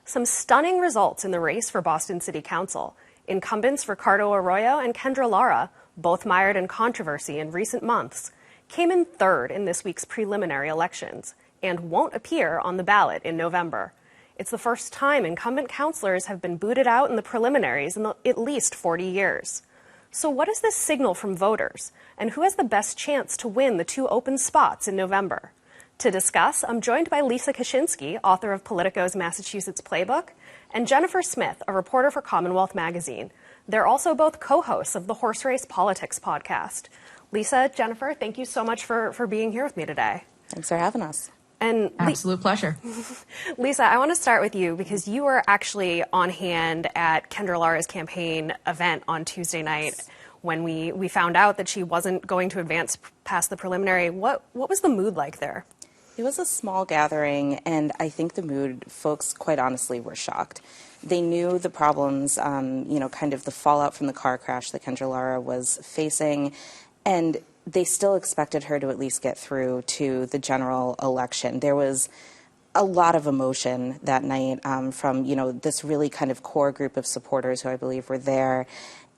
Some stunning results in the race for Boston City Council. Incumbents Ricardo Arroyo and Kendra Lara, both mired in controversy in recent months, came in third in this week's preliminary elections and won't appear on the ballot in November. It's the first time incumbent councilors have been booted out in the preliminaries in at least 40 years. So what does this signal from voters? And who has the best chance to win the two open spots in November? To discuss, I'm joined by Lisa Kashinsky, author of Politico's Massachusetts Playbook, and Jenn Smith, a reporter for Commonwealth magazine. They're also both co-hosts of the Horse Race Politics podcast. Lisa, Jennifer, thank you so much for being here with me today. Thanks for having us. And absolute pleasure. Lisa, I want to start with you because you were actually on hand at Kendra Lara's campaign event on Tuesday night when we found out that she wasn't going to advance past the preliminary. What was the mood like there? It was a small gathering, and I think the mood, folks, quite honestly, were shocked. They knew the problems, kind of the fallout from the car crash that Kendra Lara was facing, and they still expected her to at least get through to the general election. There was a lot of emotion that night from, this really kind of core group of supporters who I believe were there,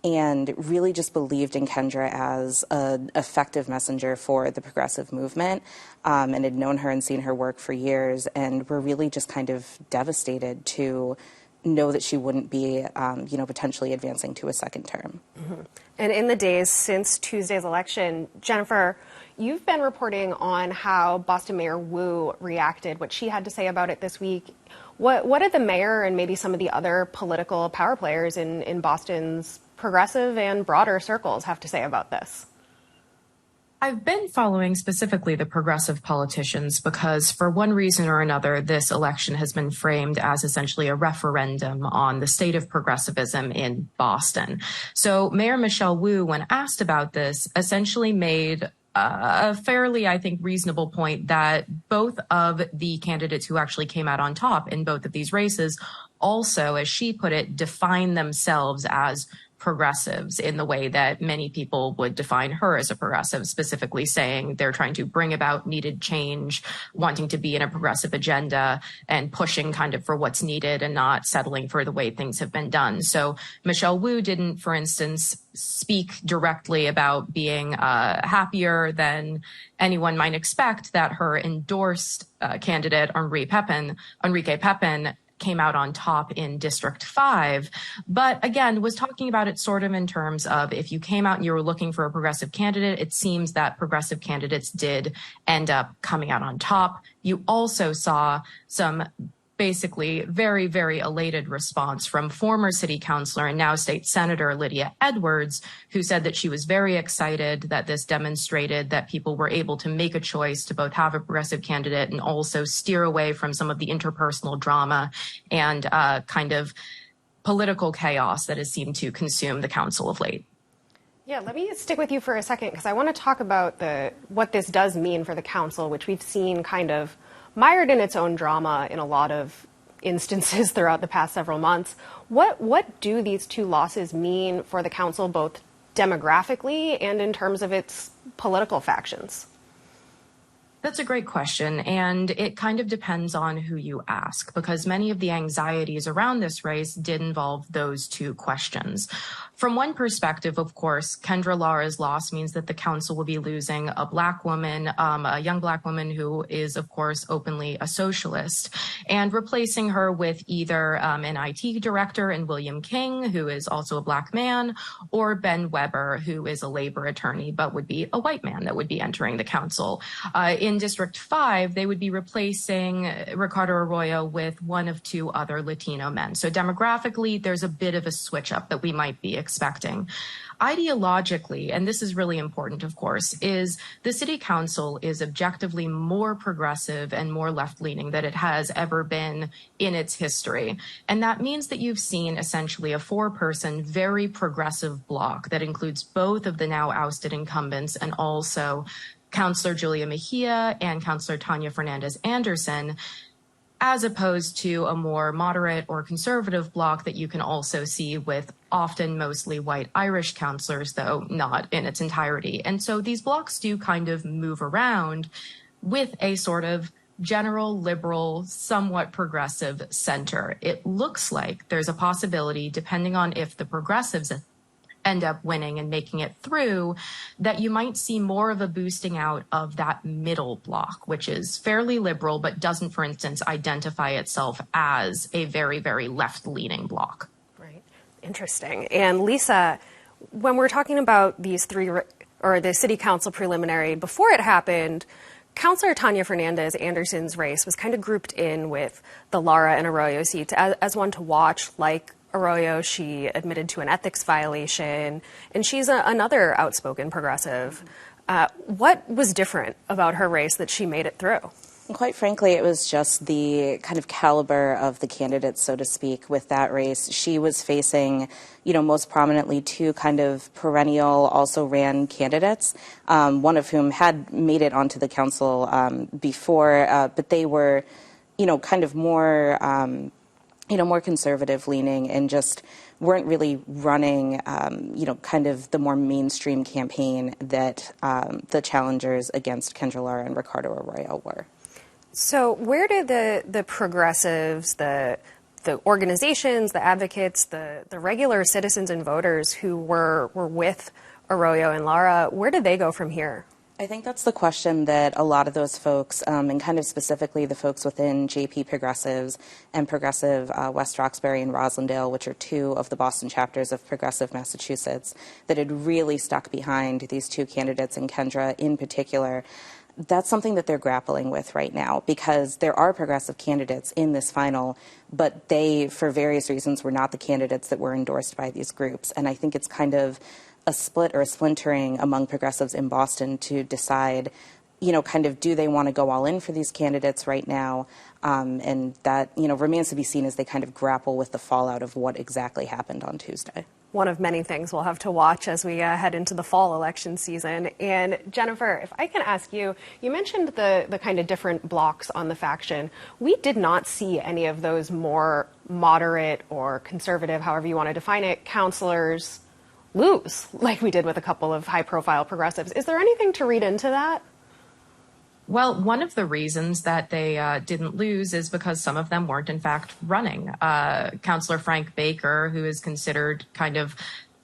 and really just believed in Kendra as an effective messenger for the progressive movement, and had known her and seen her work for years, and were really just kind of devastated to know that she wouldn't be, potentially advancing to a second term. Mm-hmm. And in the days since Tuesday's election, Jennifer, you've been reporting on how Boston Mayor Wu reacted, what she had to say about it this week. What did the mayor and maybe some of the other political power players in Boston's progressive and broader circles have to say about this? I've been following specifically the progressive politicians because for one reason or another, this election has been framed as essentially a referendum on the state of progressivism in Boston. So Mayor Michelle Wu, when asked about this, essentially made a fairly, I think, reasonable point that both of the candidates who actually came out on top in both of these races also, as she put it, define themselves as progressives in the way that many people would define her as a progressive, specifically saying they're trying to bring about needed change, wanting to be in a progressive agenda and pushing kind of for what's needed and not settling for the way things have been done. So Michelle Wu didn't, for instance, speak directly about being happier than anyone might expect that her endorsed candidate, Enrique Pepin, came out on top in District 5, but again, was talking about it sort of in terms of if you came out and you were looking for a progressive candidate, it seems that progressive candidates did end up coming out on top. You also saw some basically very, very elated response from former city councilor and now state senator Lydia Edwards, who said that she was very excited that this demonstrated that people were able to make a choice to both have a progressive candidate and also steer away from some of the interpersonal drama and kind of political chaos that has seemed to consume the council of late. Yeah, let me stick with you for a second because I want to talk about what this does mean for the council, which we've seen kind of mired in its own drama in a lot of instances throughout the past several months. What do these two losses mean for the council, both demographically and in terms of its political factions? That's a great question, and it kind of depends on who you ask, because many of the anxieties around this race did involve those two questions. From one perspective, of course, Kendra Lara's loss means that the council will be losing a black woman, a young black woman who is, of course, openly a socialist, and replacing her with either an IT director in William King, who is also a black man, or Ben Weber, who is a labor attorney, but would be a white man that would be entering the council. In District 5, they would be replacing Ricardo Arroyo with one of two other Latino men. So demographically, there's a bit of a switch up that we might be expecting. Ideologically, and this is really important, of course, is the city council is objectively more progressive and more left-leaning than it has ever been in its history. And that means that you've seen essentially a four-person, very progressive bloc that includes both of the now ousted incumbents and also Councillor Julia Mejia and Councillor Tanya Fernandez Anderson, as opposed to a more moderate or conservative bloc that you can also see with often mostly white Irish councillors, though not in its entirety. And so these blocs do kind of move around with a sort of general liberal, somewhat progressive center. It looks like there's a possibility, depending on if the progressives end up winning and making it through, that you might see more of a boosting out of that middle block, which is fairly liberal, but doesn't, for instance, identify itself as a very, very left-leaning block. Right. Interesting. And Lisa, when we're talking about these three, or the city council preliminary, before it happened, Councilor Tanya Fernandez Anderson's race was kind of grouped in with the Lara and Arroyo seats as one to watch. Like Arroyo, she admitted to an ethics violation, and she's another outspoken progressive. What was different about her race that she made it through? And quite frankly, it was just the kind of caliber of the candidates, so to speak, with that race. She was facing, most prominently two kind of perennial also ran candidates, one of whom had made it onto the council before, but they were, kind of more, more conservative leaning and just weren't really running, kind of the more mainstream campaign that the challengers against Kendra Laras and Ricardo Arroyo were. So where did the progressives, the organizations, the advocates, the regular citizens and voters who were with Arroyo and Lara, where did they go from here? I think that's the question that a lot of those folks, and kind of specifically the folks within JP Progressives and Progressive West Roxbury and Roslindale, which are two of the Boston chapters of Progressive Massachusetts, that had really stuck behind these two candidates, and Kendra in particular. That's something that they're grappling with right now, because there are progressive candidates in this final, but they, for various reasons, were not the candidates that were endorsed by these groups. And I think it's kind of a split or a splintering among progressives in Boston to decide, kind of, do they want to go all in for these candidates right now? And that, remains to be seen as they kind of grapple with the fallout of what exactly happened on Tuesday. One of many things we'll have to watch as we head into the fall election season. And Jennifer, if I can ask you, you mentioned the kind of different blocks on the faction. We did not see any of those more moderate or conservative, however you want to define it, councilors lose like we did with a couple of high-profile progressives. Is there anything to read into that? Well, one of the reasons that they didn't lose is because some of them weren't, in fact, running. Councillor Frank Baker, who is considered kind of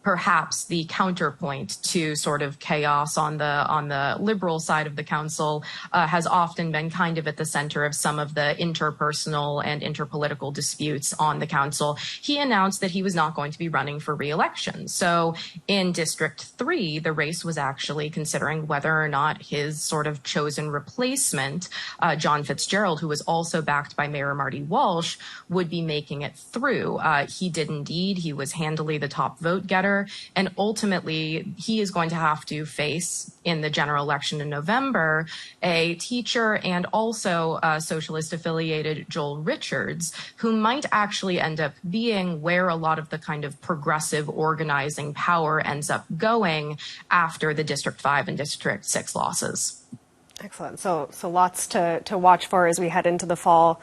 perhaps the counterpoint to sort of chaos on the liberal side of the council, has often been kind of at the center of some of the interpersonal and interpolitical disputes on the council. He announced that he was not going to be running for re-election. So in District 3, the race was actually considering whether or not his sort of chosen replacement, John Fitzgerald, who was also backed by Mayor Marty Walsh, would be making it through. He did indeed. He was handily the top vote getter. And ultimately, he is going to have to face, in the general election in November, a teacher and also socialist-affiliated Joel Richards, who might actually end up being where a lot of the kind of progressive organizing power ends up going after the District 5 and District 6 losses. Excellent. So lots to watch for as we head into the fall.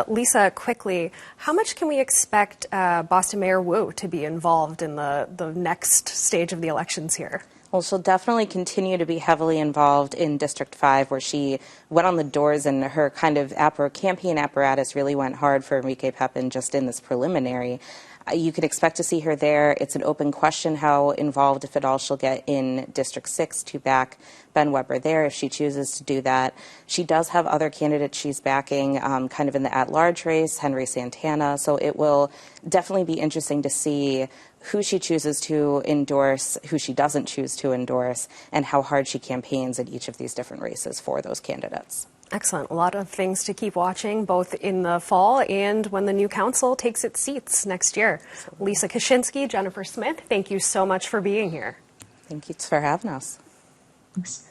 Lisa, quickly, how much can we expect Boston Mayor Wu to be involved in the next stage of the elections here? Well, she'll definitely continue to be heavily involved in District 5, where she went on the doors, and her kind of campaign apparatus really went hard for Enrique Pepin just in this preliminary. You could expect to see her there. It's an open question how involved, if at all, she'll get in District 6 to back Ben Weber there if she chooses to do that. She does have other candidates she's backing kind of in the at-large race, Henry Santana. So it will definitely be interesting to see who she chooses to endorse, who she doesn't choose to endorse, and how hard she campaigns in each of these different races for those candidates. Excellent. A lot of things to keep watching, both in the fall and when the new council takes its seats next year. Lisa Kashinsky, Jennifer Smith, thank you so much for being here. Thank you for having us. Thanks.